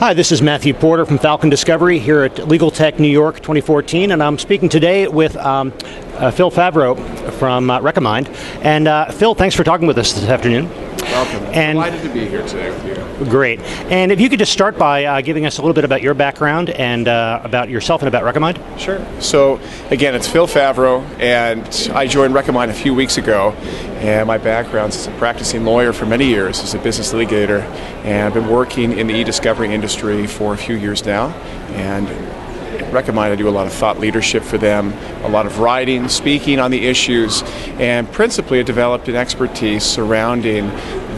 Hi, this is Matthew Porter from Falcon Discovery here at Legal Tech New York 2014, and I'm speaking today with Phil Favro from Recomind. And Phil, thanks for talking with us this afternoon. Welcome. And delighted to be here today with you. Great. And if you could just start by giving us a little bit about your background and about yourself and about Recomind. Sure. So, again, it's Phil Favro, and I joined Recomind a few weeks ago. And my background is as a practicing lawyer for many years as a business litigator, and I've been working in the e-discovery industry for a few years now. And at Recomind, I do a lot of thought leadership for them, a lot of writing, speaking on the issues, and principally I developed an expertise surrounding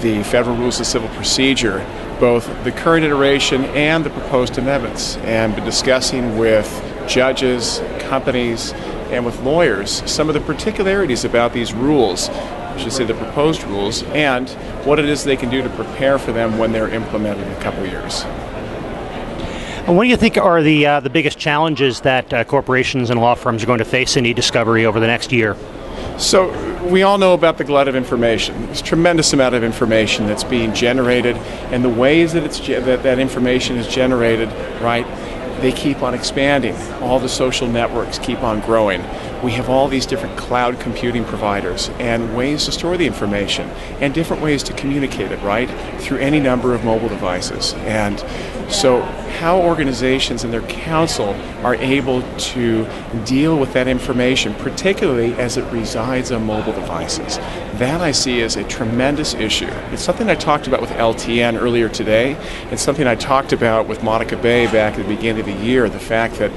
the Federal Rules of Civil Procedure, both the current iteration and the proposed amendments, and been discussing with judges, companies, and with lawyers some of the particularities about these rules, I should say the proposed rules, and what it is they can do to prepare for them when they're implemented in a couple of years. And what do you think are the biggest challenges that corporations and law firms are going to face in e-discovery over the next year? So we all know about the glut of information. There's a tremendous amount of information that's being generated, and the ways that that information is generated, right, they keep on expanding. All the social networks keep on growing. We have all these different cloud computing providers and ways to store the information and different ways to communicate it, right, through any number of mobile devices. And so how organizations and their counsel are able to deal with that information, particularly as it resides on mobile devices, that I see as a tremendous issue. It's something I talked about with LTN earlier today. It's something I talked about with Monica Bay back at the beginning of the year, the fact that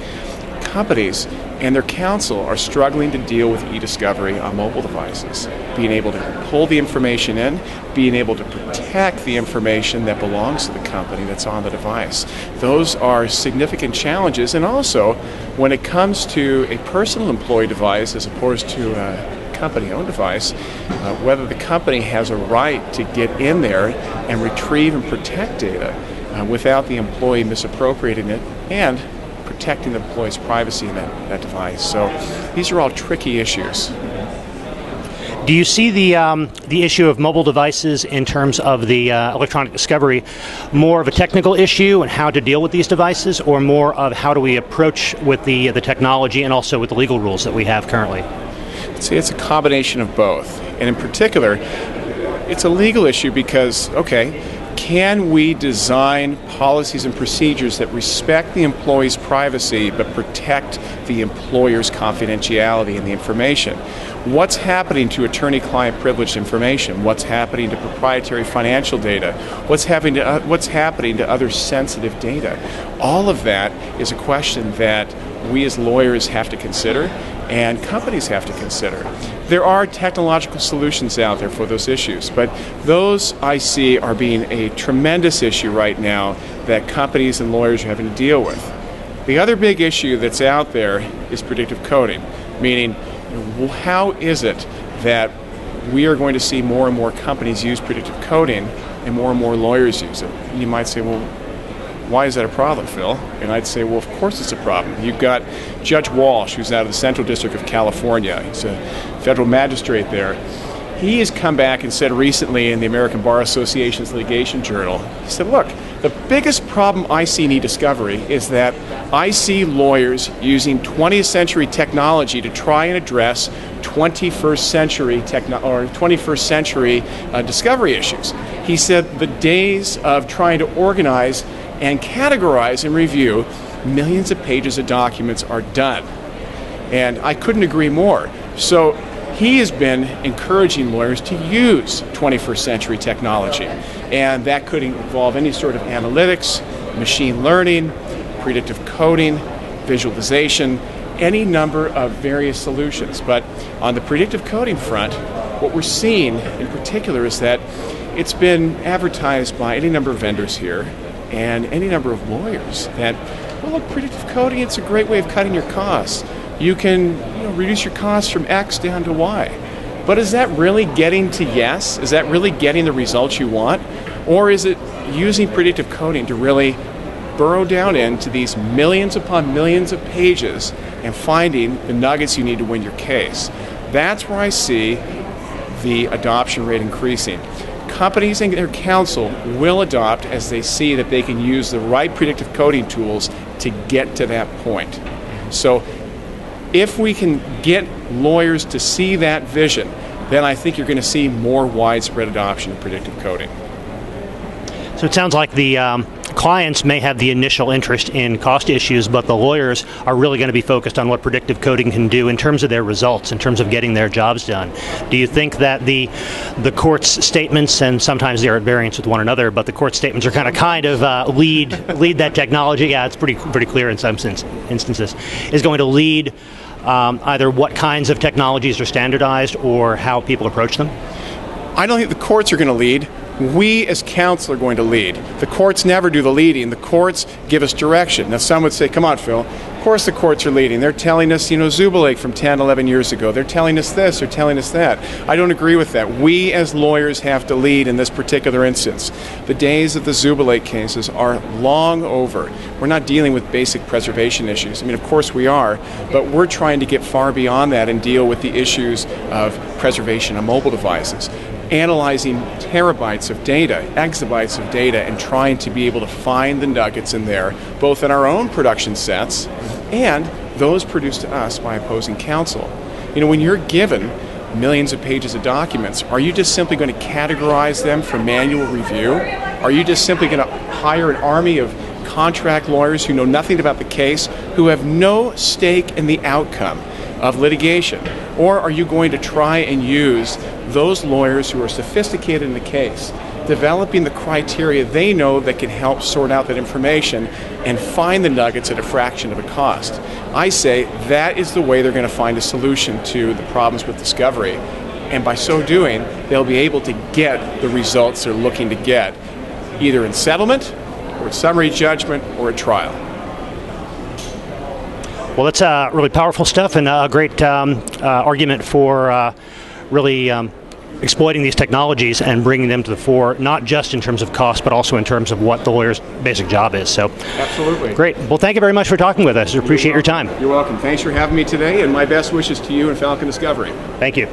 companies and their counsel are struggling to deal with e-discovery on mobile devices, being able to pull the information in, being able to protect the information that belongs to the company that's on the device. Those are significant challenges, and also when it comes to a personal employee device as opposed to a company-owned device, whether the company has a right to get in there and retrieve and protect data without the employee misappropriating it, and protecting the employee's privacy in that device. So these are all tricky issues. Do you see the issue of mobile devices in terms of the electronic discovery more of a technical issue and how to deal with these devices, or more of how do we approach with the technology and also with the legal rules that we have currently? I'd say it's a combination of both. And in particular, it's a legal issue because, okay, can we design policies and procedures that respect the employee's privacy but protect the employer's confidentiality in the information? What's happening to attorney-client privileged information? What's happening to proprietary financial data? What's happening to other sensitive data? All of that is a question that we as lawyers have to consider and companies have to consider. There are technological solutions out there for those issues, but those I see are being a tremendous issue right now that companies and lawyers are having to deal with. The other big issue that's out there is predictive coding, meaning how is it that we are going to see more and more companies use predictive coding and more lawyers use it? You might say, well, why is that a problem, Phil? And I'd say, well, of course it's a problem. You've got Judge Walsh, who's out of the Central District of California. He's a federal magistrate there. He has come back and said recently in the American Bar Association's litigation journal, he said, look, the biggest problem I see in e-discovery is that I see lawyers using 20th century technology to try and address 21st century discovery issues. He said the days of trying to organize and categorize and review millions of pages of documents are done. And I couldn't agree more. So he has been encouraging lawyers to use 21st century technology. And that could involve any sort of analytics, machine learning, predictive coding, visualization, any number of various solutions. But on the predictive coding front, what we're seeing in particular is that it's been advertised by any number of vendors here and any number of lawyers that, well, look, predictive coding, it's a great way of cutting your costs. You can reduce your costs from X down to Y. But is that really getting to yes? Is that really getting the results you want? Or is it using predictive coding to really burrow down into these millions upon millions of pages and finding the nuggets you need to win your case? That's where I see the adoption rate increasing. companies and their counsel will adopt as they see that they can use the right predictive coding tools to get to that point. So if we can get lawyers to see that vision, then I think you're going to see more widespread adoption of predictive coding. So it sounds like the clients may have the initial interest in cost issues, but the lawyers are really going to be focused on what predictive coding can do in terms of their results, in terms of getting their jobs done. Do you think that the court's statements, and sometimes they're at variance with one another, but the court statements are kind of lead that technology? Yeah, it's pretty clear in some instances. Is going to lead either what kinds of technologies are standardized or how people approach them? I don't think the courts are going to lead. We as counsel are going to lead. The courts never do the leading. The courts give us direction. Now some would say, come on, Phil, of course the courts are leading. They're telling us, Zubilake from 10, 11 years ago. They're telling us this, they're telling us that. I don't agree with that. We as lawyers have to lead in this particular instance. The days of the Zubilake cases are long over. We're not dealing with basic preservation issues. I mean, of course we are, but we're trying to get far beyond that and deal with the issues of preservation of mobile devices. Analyzing terabytes of data, exabytes of data, and trying to be able to find the nuggets in there, both in our own production sets and those produced to us by opposing counsel. When you're given millions of pages of documents, are you just simply going to categorize them for manual review? Are you just simply going to hire an army of contract lawyers who know nothing about the case, who have no stake in the outcome of litigation? Or are you going to try and use those lawyers who are sophisticated in the case, developing the criteria they know that can help sort out that information and find the nuggets at a fraction of a cost? I say that is the way they're going to find a solution to the problems with discovery. And by so doing, they'll be able to get the results they're looking to get, either in settlement, or at summary judgment, or at trial. Well, that's really powerful stuff, and a great argument for really exploiting these technologies and bringing them to the fore, not just in terms of cost, but also in terms of what the lawyer's basic job is. So, absolutely. Great. Well, thank you very much for talking with us. We appreciate your time. You're welcome. Thanks for having me today, and my best wishes to you and Falcon Discovery. Thank you.